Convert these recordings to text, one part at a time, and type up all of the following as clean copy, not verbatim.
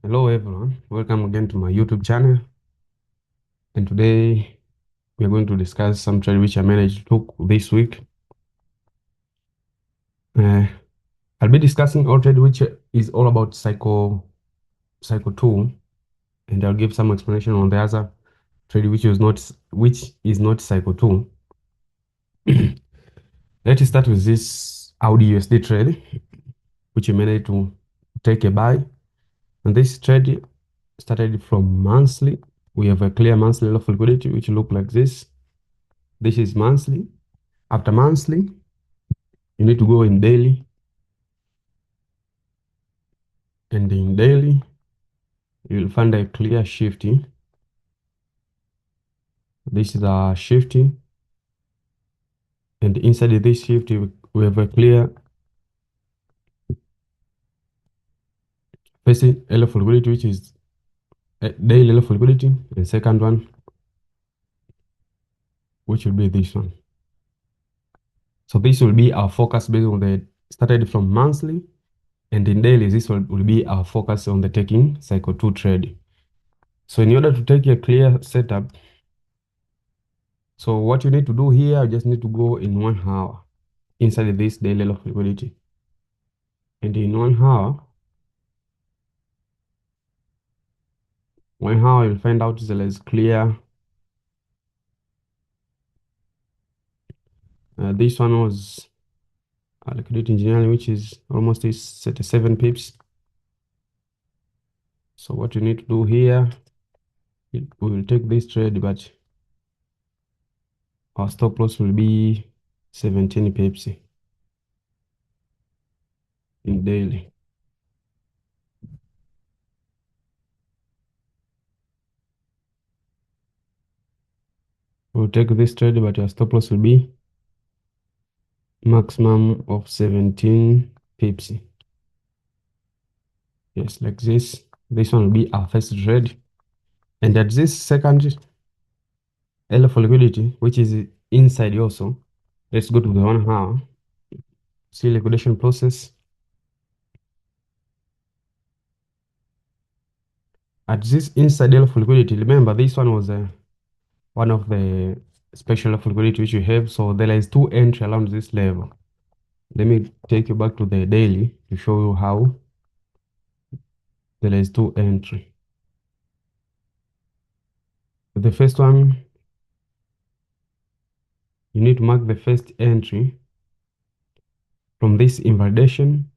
Hello everyone, welcome again to my YouTube channel, and today we are going to discuss some trade which I managed to took this week. I'll be discussing all trade which is all about cycle 2, and I'll give some explanation on the other trade which is not cycle 2. Let's start with this Audusd trade which I managed to take a buy, and this trade started from monthly. We have a clear monthly level of liquidity which look like this. This is monthly. After monthly, you need to go in daily, and in daily you'll find a clear shifting. This is a shifting, and inside this shift we have a clear first level of liquidity, which is a daily level of liquidity, and second one which will be this one. So this will be our focus based on the started from monthly, and in daily this will be our focus on the taking cycle 2 trade. So in order to take a clear setup, so what you need to do here, you just need to go in 1 hour inside this daily level of liquidity, and in 1 hour you'll find out there is clear. This one was liquidity engineering, which is almost 37 pips. So what you need to do here, we will take this trade, but our stop loss will be 17 pips in daily. We'll take this trade, but your stop loss will be maximum of 17 pips. Yes, like this. This one will be our first trade, and at this second L for liquidity, which is inside also, let's go to the 1 hour. See liquidation process. At this inside L for liquidity, remember this one was one of the special level of liquidity which you have. So there is 2 entry around this level. Let me take you back to the daily to show you how there is 2 entry. The first one, you need to mark the first entry from this invalidation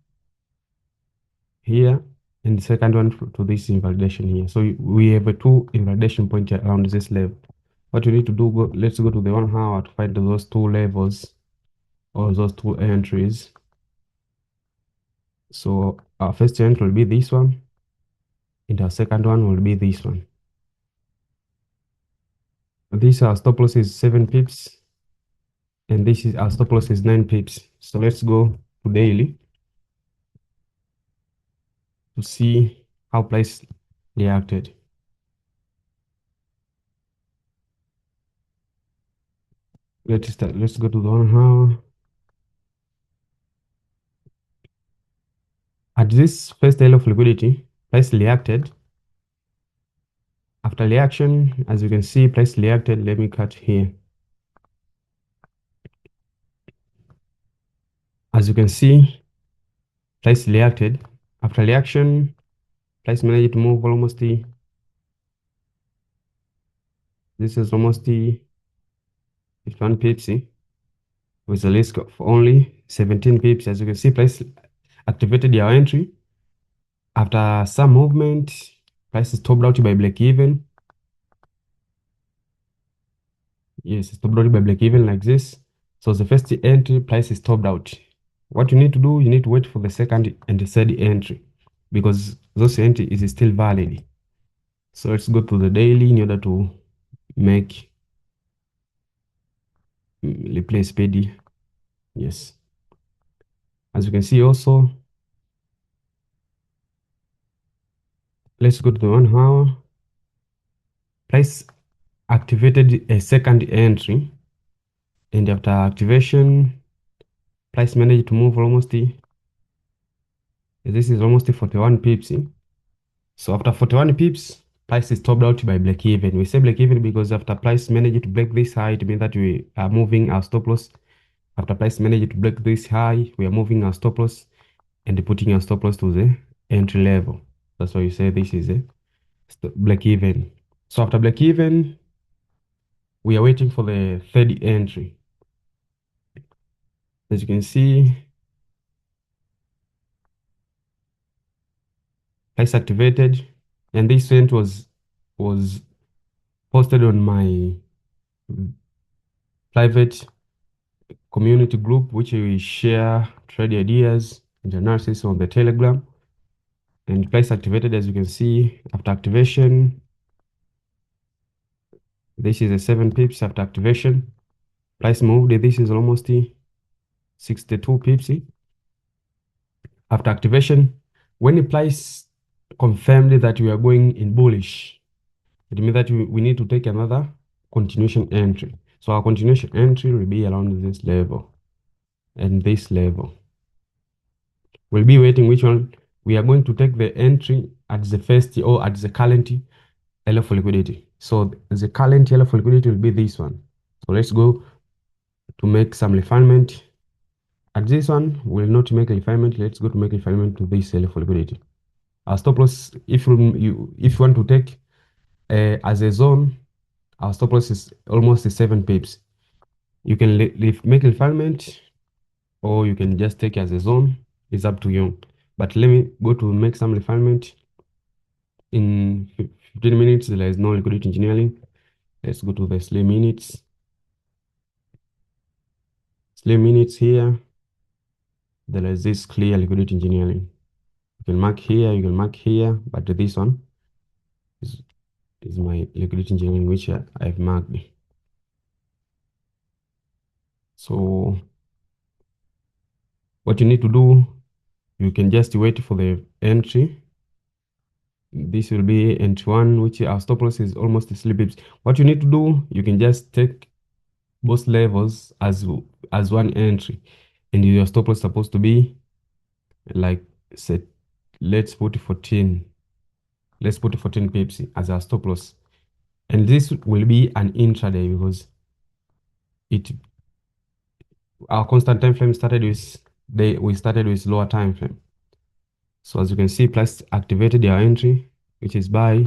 here, and the second one to this invalidation here. So we have a 2 invalidation point around this level. What you need to do, let's go to the 1 hour to find those 2 levels or those 2 entries. So our first entry will be this one, and our second one will be this one. This our stop loss is 7 pips, and this is our stop loss is 9 pips. So let's go to daily to see how price reacted. Let's go to the 1 hour. At this first level of liquidity, price reacted. After reaction, as you can see, price reacted. Let me cut here. As you can see, price reacted. After reaction, price managed to move almost this is almost 51 pips with a risk of only 17 pips. As you can see, price activated your entry. After some movement, price is topped out by break even. Yes, it's topped out by break even like this. So the first entry, price is topped out. What you need to do, you need to wait for the second and the third entry, because those entry is still valid. So let's go to the daily in order to make replace PD. Yes, as you can see also, let's go to the 1 hour. Price activated a second entry, and after activation, price managed to move almost this is almost 41 pips. So after 41 pips, price is topped out by break even. We say break even because after price managed to break this high, it means that we are moving our stop loss. After price managed to break this high, we are moving our stop loss and putting our stop loss to the entry level. That's why you say this is a break even. So after break even, we are waiting for the third entry. As you can see, price activated, and this event was posted on my private community group, which we share trade ideas and analysis on the Telegram. And price activated, as you can see, after activation, this is a 7 pips after activation. Price moved, this is almost 62 pips. After activation, when the price confirmed that we are going in bullish, it means that we need to take another continuation entry. So our continuation entry will be around this level and this level. We'll be waiting which one. We are going to take the entry at the first or at the current yellow for liquidity. So the current yellow for liquidity will be this one. So let's go to make some refinement. At this one, we'll not make a refinement. Let's go to make a refinement to this yellow for liquidity. Our stop loss, if you want to take as a zone, our stop loss is almost 7 pips. You can make a refinement or you can just take as a zone. It's up to you. But let me go to make some refinement. In 15 minutes, there is no liquidity engineering. Let's go to the sleep minutes. Sleep minutes here. There is this clear liquidity engineering. You can mark here, you can mark here, but this one is my liquidity engineering, which I've marked. So what you need to do, you can just wait for the entry. This will be entry 1, which our stop loss is almost 3 pips. What you need to do, you can just take both levels as one entry, and your stop loss is supposed to be like, say, let's put 14 pips as our stop loss, and this will be an intraday because our constant time frame started with we started with lower time frame. So as you can see, price activated our entry, which is buy,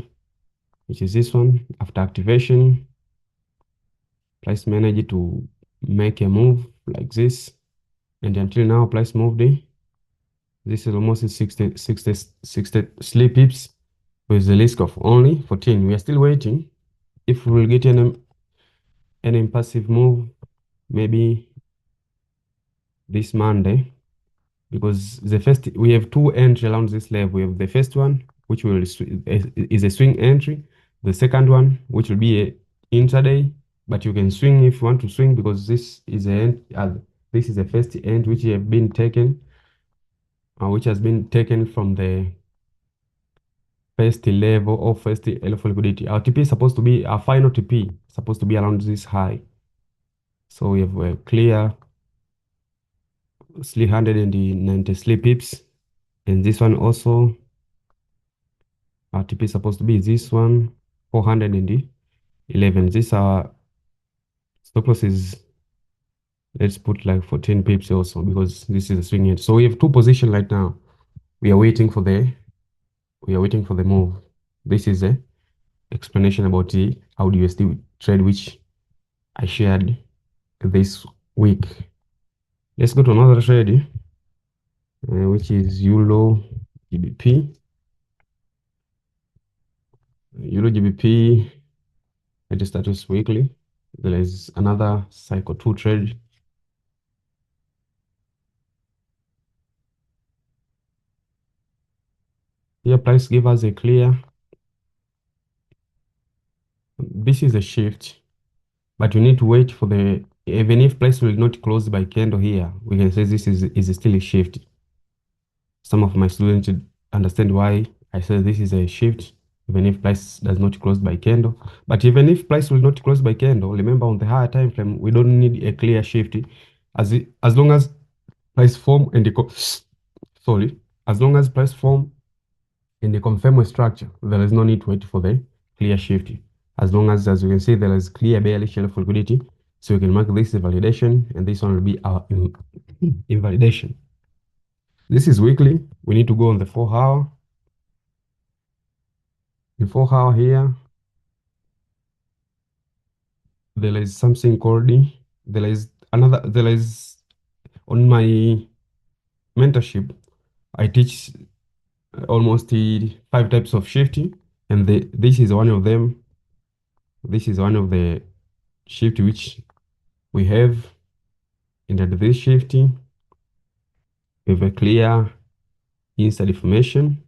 which is this one. After activation, price managed to make a move like this, and until now price moved this is almost 63 pips with the risk of only 14. We are still waiting if we will get any impulsive move, maybe this Monday, because the first, we have 2 entry around this level. We have the first one, which is a swing entry. The second one, which will be a intraday, but you can swing if you want to swing, because this is this is the first end which have been taken, which has been taken from the first level or first level of liquidity. Our TP is supposed to be, our final TP supposed to be around this high. So we have a clear 393 pips, and this one also, our TP is supposed to be this one, 411. This our stop loss is, let's put like 14 pips also, because this is a swing end. So we have 2 positions right now. We are waiting for the move. This is a explanation about the Audusd trade which I shared this week. Let's go to another trade, which is Eurgbp. Eurgbp at the status weekly. There is another cycle 2 trade. Here price give us a clear, this is a shift, but you need to wait for the, even if price will not close by candle here, we can say this is still a shift. Some of my students should understand why I say this is a shift, even if price does not close by candle. But even if price will not close by candle, remember on the higher time frame, we don't need a clear shift. As long as price form and as long as price form in the confirm structure, there is no need to wait for the clear shift. As long as you can see, there is clear bearish shelf liquidity. So we can mark this validation, and this one will be our invalidation. This is weekly. We need to go on the 4-hour. In 4-hour here, there is something called, there is on my mentorship, I teach almost 5 types of shifting, and this is one of them. This is one of the shift which we have. Under this shifting, we have a clear inside formation,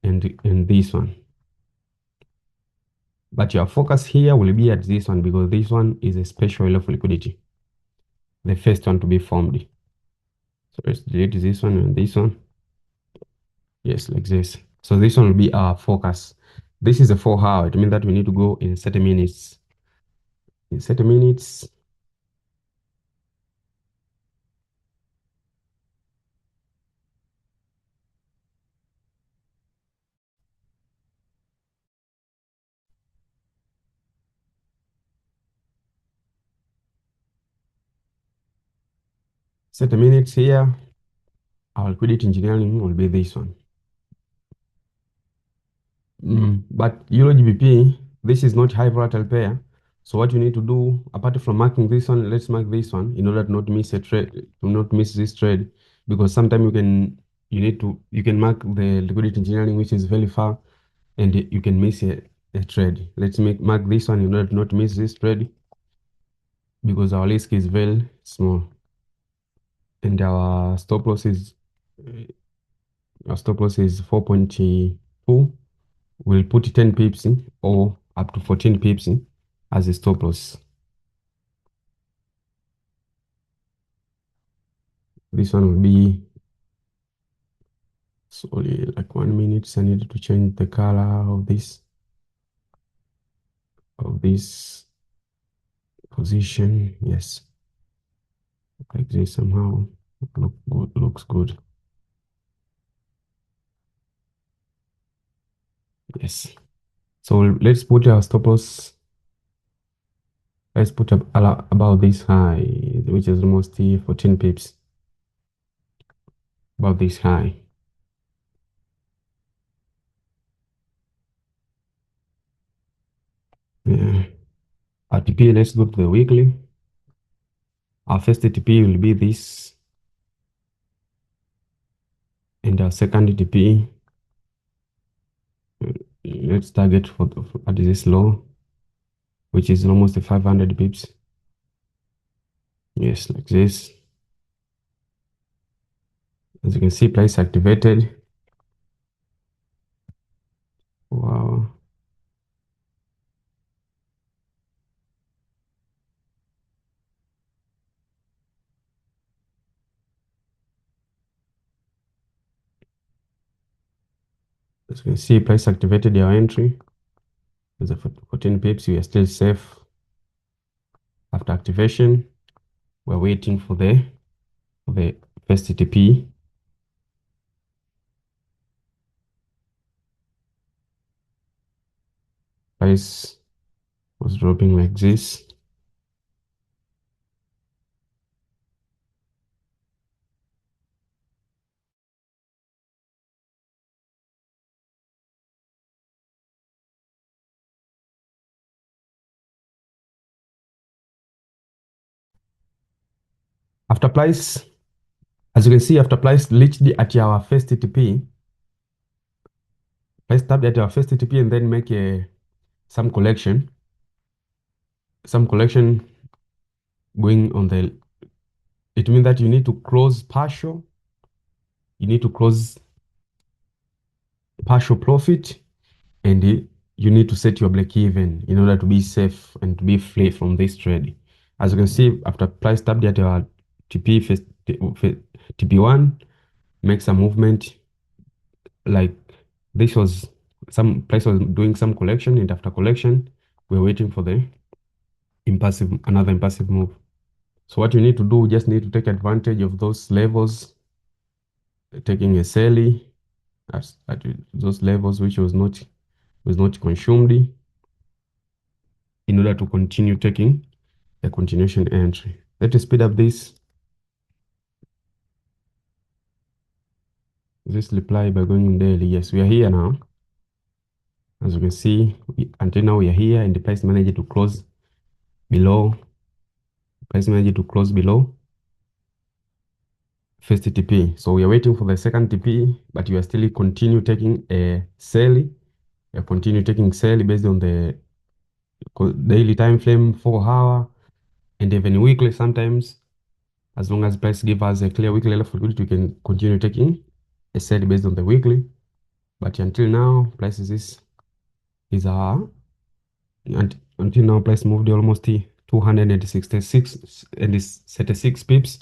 and this one. But your focus here will be at this one, because this one is a special level of liquidity, the first one to be formed. So let's delete this one and this one. Yes, like this. So this one will be our focus. This is a 4-hour. It means that we need to go in 30 minutes. In 30 minutes, here, our liquidity engineering will be this one. But Eurgbp, this is not high volatile pair. So what you need to do, apart from marking this one, let's mark this one in order to not miss a trade, to not miss this trade, because sometimes you can mark the liquidity engineering which is very far, and you can miss a trade. Let's mark this one in order to not miss this trade, because our risk is very small, and our stop loss is 4.2. We'll put 10 pips or up to 14 pips as a stop loss. This one will be sorry, like 1 minute. So I need to change the color of this position. Yes, like this somehow looks good. Yes. So let's put our stop loss. Let's put up about this high, which is almost 14 pips. About this high. Yeah. Our TP, let's go to the weekly. Our first TP will be this, and our second TP, let's target at this low, which is almost 500 pips. Yes, like this. As you can see, price activated. Wow. As you can see, price activated your entry. With the 14 pips, we are still safe. After activation, we're waiting for the first TP. Price was dropping like this. After price, as you can see, after price reached at our first TP, price tapped at our first TP and then make some collection going on the, it means that you need to close partial, profit, and you need to set your break even in order to be safe and to be free from this trade. As you can see, after price tapped at our TP1, make some movement, like this was some price was doing some collection, and after collection, we're waiting for the another impulsive move. So what you need to do, just need to take advantage of those levels, taking a sell at those levels which was not consumed in order to continue taking a continuation entry. Let us speed up this reply by going in daily. Yes, we are here now. As you can see, until now we are here, and the price managed to close below. Price managed to close below first TP. So we are waiting for the second TP, but you are still continue taking a sell. You are continue taking sell based on the daily time frame, 4 hour, and even weekly sometimes. As long as price give us a clear weekly level of liquidity, we can continue taking a sell based on the weekly. But until now, price is our until now price moved almost 266 and is 36 pips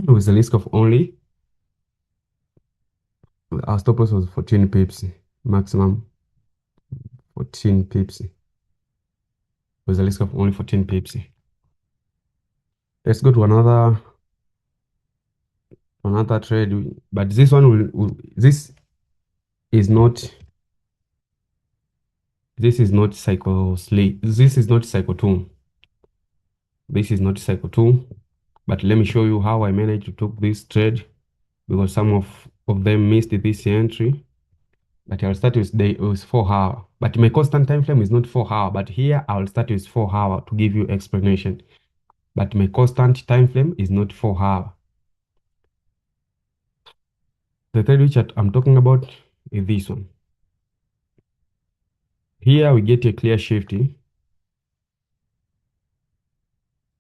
with a risk of only our stop loss was 14 pips, maximum 14 pips with a risk of only 14 pips. Let's go to another trade, but this one this is not cycle 2. This is not cycle 2, but let me show you how I managed to take this trade, because some of them missed this entry. But I'll start with 4 hour, but my constant time frame is not 4 hour, but here I'll start with 4 hour to give you explanation. But my constant time frame is not 4 hour. The trade which I'm talking about is this one. Here we get a clear shifting.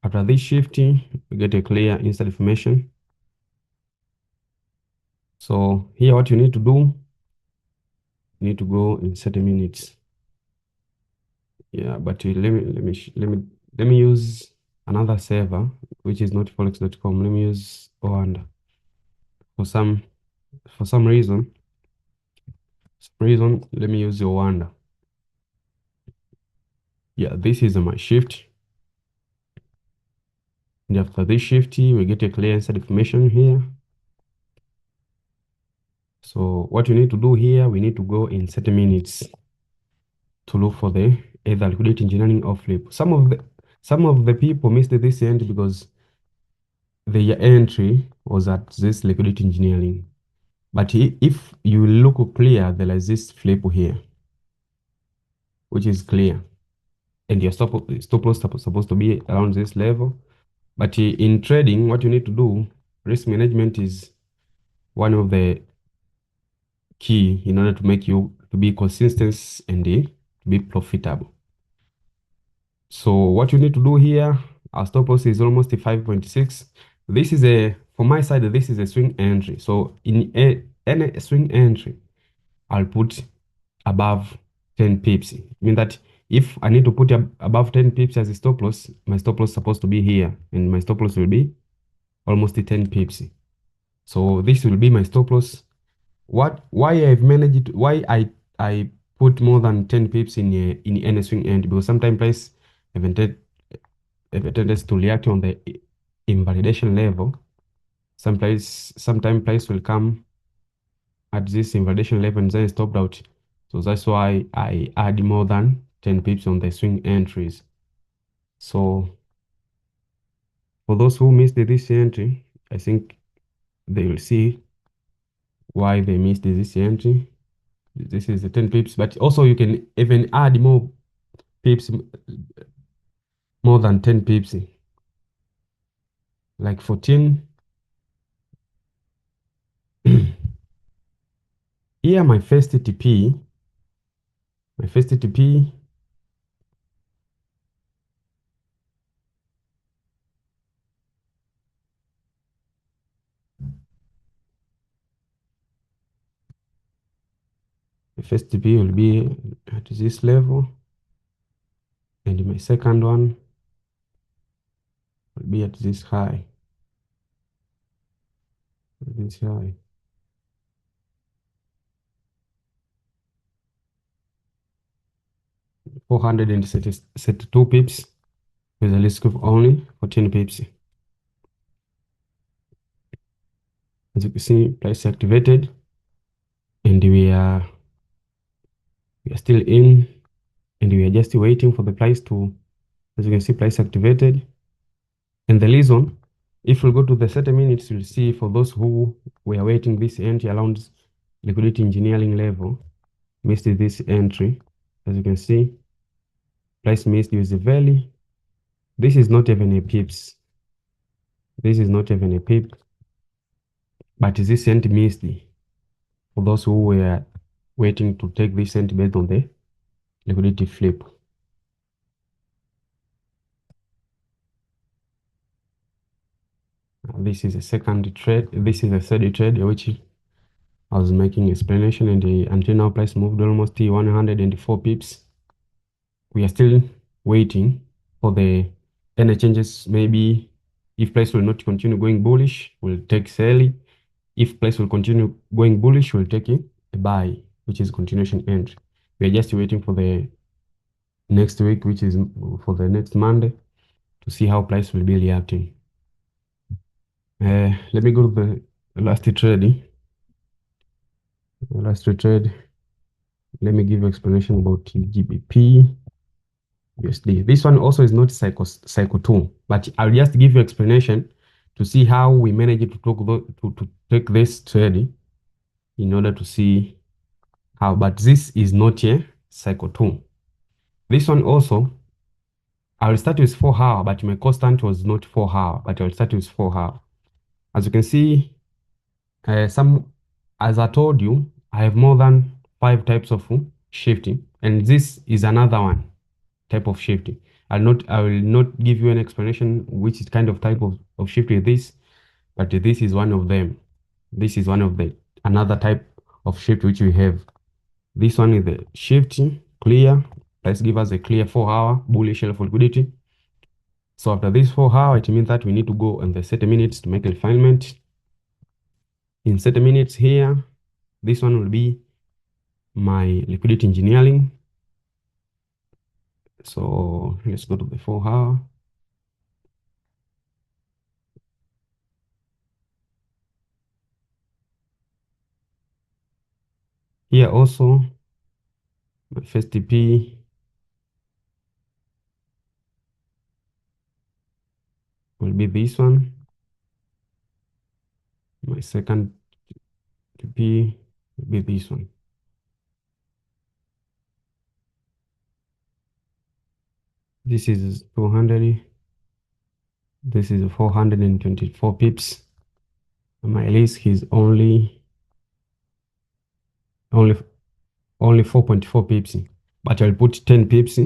After this shifting, we get a clear inside formation. So here what you need to do, you need to go in 30 minutes. Yeah, but let me use another server which is not forex.com. Let me use Oanda. For some reason, let me use Oanda. Yeah, this is my shift. And after this shift, we get a clear inside information here. So what we need to do here, we need to go in 30 minutes to look for the either liquidity engineering or flip. Some of the people missed this end because their entry was at this liquidity engineering. But if you look clear, there is this flip here, which is clear, and your stop loss supposed to be around this level. But in trading, what you need to do, risk management is one of the key in order to make you to be consistent and to be profitable. So what you need to do here, our stop loss is almost 5.6. This is for my side, this is a swing entry. So in any swing entry, I'll put above 10 pips. I mean that if I need to put above 10 pips as a stop loss, my stop loss is supposed to be here, and my stop loss will be almost 10 pips. So this will be my stop loss. Why I've managed why I put more than 10 pips in any swing end, because sometimes price have a tendency to react on the invalidation level. Sometimes price will come at this invalidation level and then stopped out. So that's why I add more than 10 pips on the swing entries. So for those who missed this entry, I think they will see why they missed this entry. This is the 10 pips, but also you can even add more pips, more than 10 pips, like 14. Here my first TP, my first TP will be at this level, and my second one will be at this high. This high. $432 pips with a risk of only 14 pips. As you can see, price activated. and we are still in, and we are just waiting for the price to, as you can see, price activated. And the reason, if we go to the 30 minutes, you'll see for those who were waiting this entry around liquidity engineering level, missed this entry. As you can see, price missed use the value. This is not even a pips. This is not even a pip, but this cent missed for those who were waiting to take this cent based on the liquidity flip. This is a second trade. This is a third trade which I was making explanation, and until now price moved almost 104 pips. We are still waiting for the any changes. Maybe if price will not continue going bullish, we'll take sell. If price will continue going bullish, we'll take a buy, which is continuation entry. We are just waiting for the next week, which is for the next Monday, to see how price will be reacting. Let me go to the last trade. Last trade. Let me give you explanation about Gbp USD. This one also is not cycle 2, but I'll just give you explanation to see how we managed to take this trade in order to see how. But this is not a cycle 2. This one also, I will start with 4 hour, but my constant was not 4 hour, but I will start with 4 hour. As you can see, as I told you, I have more than 5 types of shifting, and this is another one type of shifting. I will not give you an explanation which is kind of type of shift with this, but this is one of them. This is one of the another type of shift which we have. This one is the shifting clear. Let's give us a clear 4 hour bullish shelf liquidity. So after this 4 hour, it means that we need to go on the 30 minutes to make a refinement. In 30 minutes here, this one will be my liquidity engineering. So let's go to the 4 hour. Here also, my first TP will be this one. My second TP will be this one. This is 200. This is 424 pips. My risk is only 4.4 pips, but I'll put 10 pips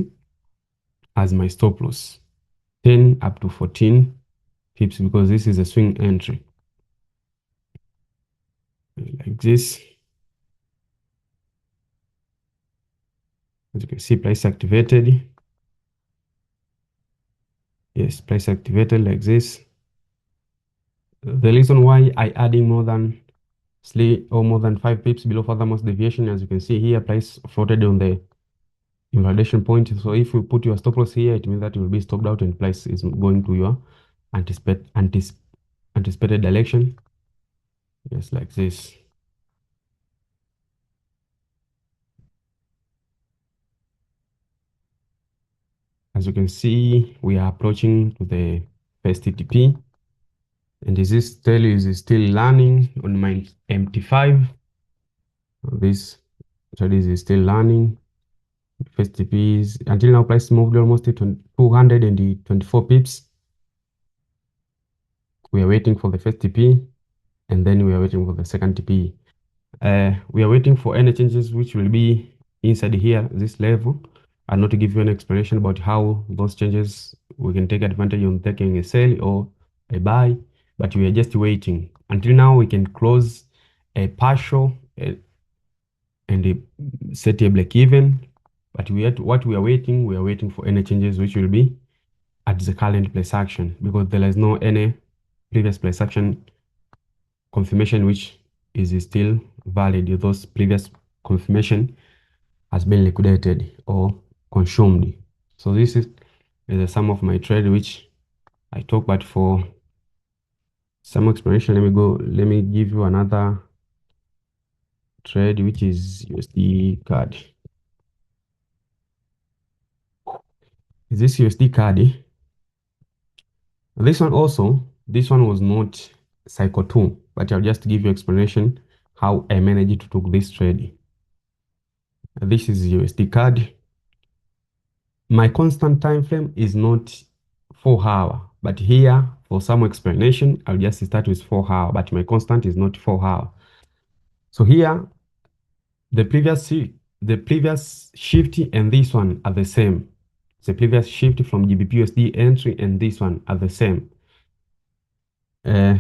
as my stop loss. 10 up to 14 pips, because this is a swing entry. Like this. As you can see, price activated. Yes, price activated like this. The reason why I adding more than 3 or more than 5 pips below furthermost deviation, as you can see here, price floated on the invalidation point. So if you put your stop loss here, it means that you will be stopped out and price is going to your anticipated direction. Yes, like this. As you can see, we are approaching to the first TTP, and this tail is still learning on my MT5. This trade is still learning. First TP is until now price moved almost to 224 pips. We are waiting for the first TP, and then we are waiting for the second TP. We are waiting for any changes which will be inside here, this level. I'll not give you an explanation about how those changes we can take advantage on taking a sell or a buy, but we are just waiting. Until now, we can close a partial and set a break even, but what we are waiting for any changes which will be at the current price action, because there is no any previous price action confirmation which is still valid. Those previous confirmation has been liquidated or consumed. So this is the sum of my trade which I talk, but for some explanation, let me give you another trade, which is USD card. Is this USD card? This one also, this one was not cycle 2, but I'll just give you explanation how I managed to take this trade. This is USD card. My constant time frame is not 4 hour, but here for some explanation, I'll just start with 4 hour, but my constant is not 4 hour. So here, the previous shift and this one are the same. The previous shift from Gbpusd entry and this one are the same.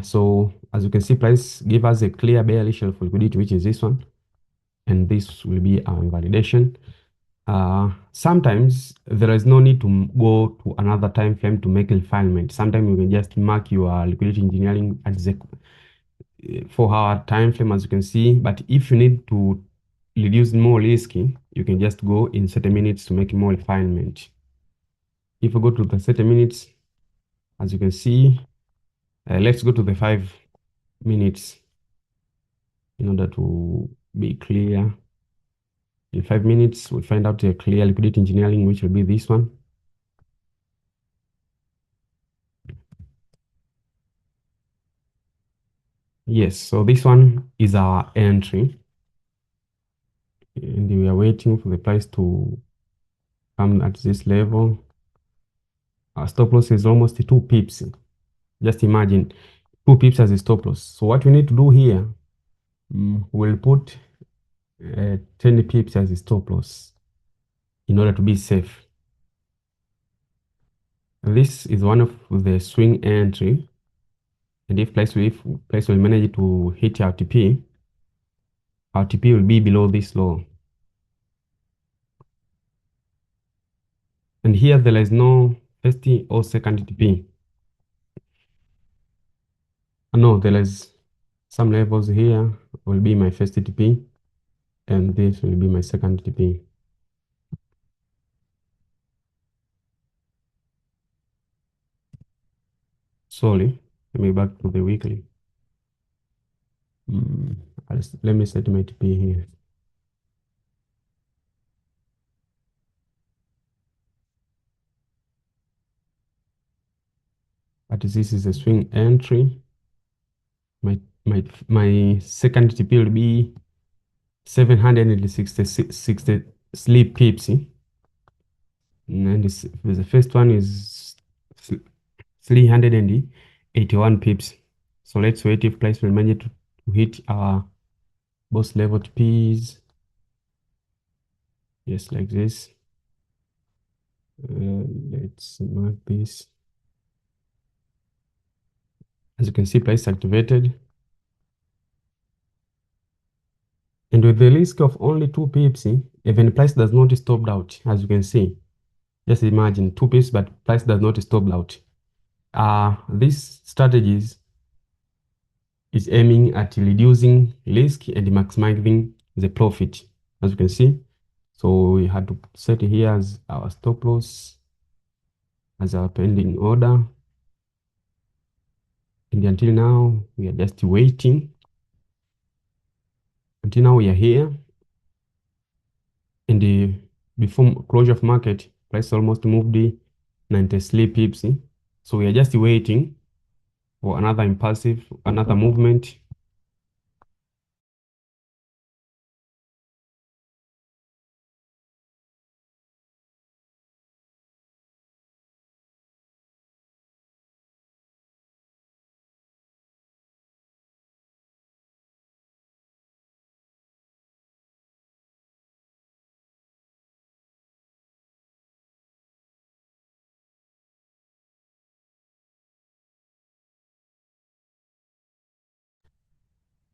So as you can see, price give us a clear bearish of liquidity, which is this one, and this will be our invalidation. Sometimes there is no need to go to another time frame to make refinement. Sometimes you can just mark your liquidity engineering at the 4-hour time frame, as you can see. But if you need to reduce more risky, you can just go in 30 minutes to make more refinement. If you go to the 30 minutes, as you can see, let's go to the 5 minutes in order to be clear. In 5 minutes, we find out a clear liquidity engineering, which will be this one. Yes, so this one is our entry. And we are waiting for the price to come at this level. Our stop loss is almost 2 pips. Just imagine 2 pips as a stop loss. So what we need to do here, we'll put 10 pips as a stop loss in order to be safe. This is one of the swing entry. And if price will manage to hit our TP will be below this low. And here there is no first or second TP. No, there is some levels here will be my first TP, and this will be my second TP. Sorry, let me back to the weekly. Let me set my TP here. But this is a swing entry. My second TP will be 763 pips. And the first one is 381 pips. So let's wait if price will manage to hit our boss level TPs. Yes, like this. Let's mark this. As you can see, price activated. And with the risk of only 2 pips, even price does not stop out, as you can see. Just imagine 2 pips, but price does not stop out. These strategies is aiming at reducing risk and maximizing the profit, as you can see. So we had to set here as our stop loss, as our pending order. And until now, we are just waiting. Until now, we are here. And before closure of market, price almost moved 93 pips. So we are just waiting for another movement.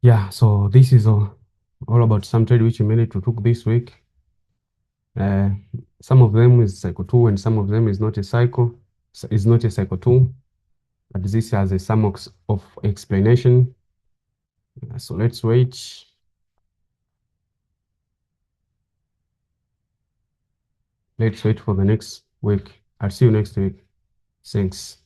Yeah, so this is all about some trade which we managed to took this week. Some of them is cycle 2 and some of them is not a cycle. Is not a cycle 2, but this has a sum of explanation. So let's wait. Let's wait for the next week. I'll see you next week. Thanks.